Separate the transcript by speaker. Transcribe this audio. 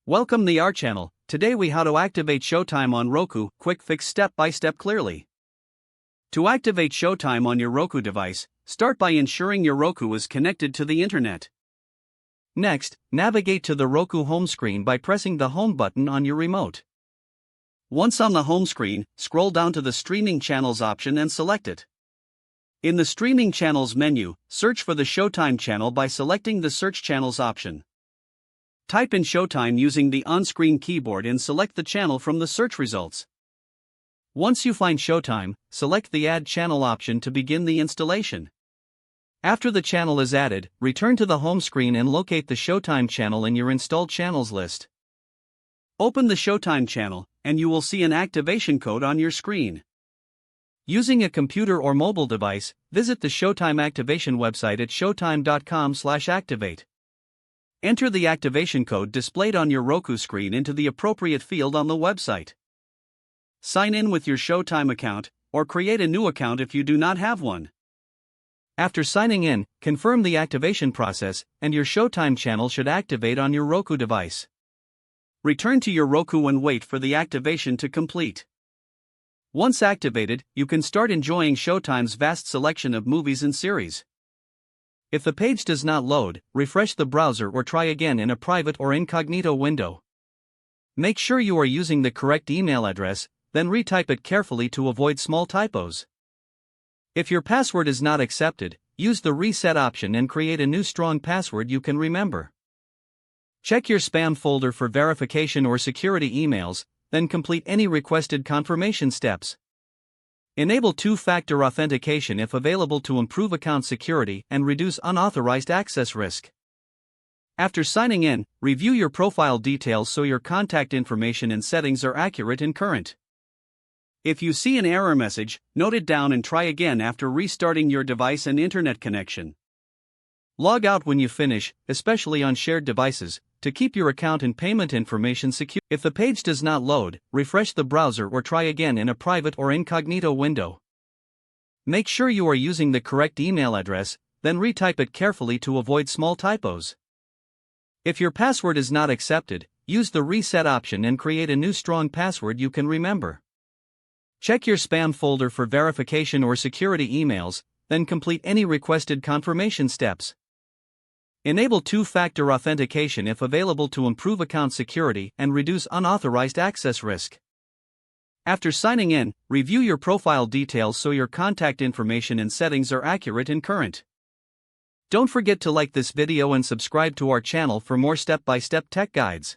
Speaker 1: Welcome to our channel. Today we how to activate Showtime on Roku, quick fix step by step clearly. To activate Showtime on your Roku device, start by ensuring your Roku is connected to the internet. Next, navigate to the Roku home screen by pressing the home button on your remote. Once on the home screen, scroll down to the streaming channels option and select it. In the streaming channels menu, search for the Showtime channel by selecting the search channels option. Type in Showtime using the on-screen keyboard and select the channel from the search results. Once you find Showtime, select the Add Channel option to begin the installation. After the channel is added, return to the home screen and locate the Showtime channel in your installed channels list. Open the Showtime channel, and you will see an activation code on your screen. Using a computer or mobile device, visit the Showtime activation website at showtime.com/activate. Enter the activation code displayed on your Roku screen into the appropriate field on the website. Sign in with your Showtime account, or create a new account if you do not have one. After signing in, confirm the activation process, and your Showtime channel should activate on your Roku device. Return to your Roku and wait for the activation to complete. Once activated, you can start enjoying Showtime's vast selection of movies and series. If the page does not load, refresh the browser or try again in a private or incognito window. Make sure you are using the correct email address, then retype it carefully to avoid small typos. If your password is not accepted, use the reset option and create a new strong password you can remember. Check your spam folder for verification or security emails, then complete any requested confirmation steps. Enable two-factor authentication if available to improve account security and reduce unauthorized access risk. After signing in, review your profile details so your contact information and settings are accurate and current. If you see an error message, note it down and try again after restarting your device and internet connection. Log out when you finish, especially on shared devices, to keep your account and payment information secure. If the page does not load, refresh the browser or try again in a private or incognito window. Make sure you are using the correct email address, then retype it carefully to avoid small typos. If your password is not accepted, use the reset option and create a new strong password you can remember. Check your spam folder for verification or security emails, then complete any requested confirmation steps. Enable two-factor authentication if available to improve account security and reduce unauthorized access risk. After signing in, review your profile details so your contact information and settings are accurate and current. Don't forget to like this video and subscribe to our channel for more step-by-step tech guides.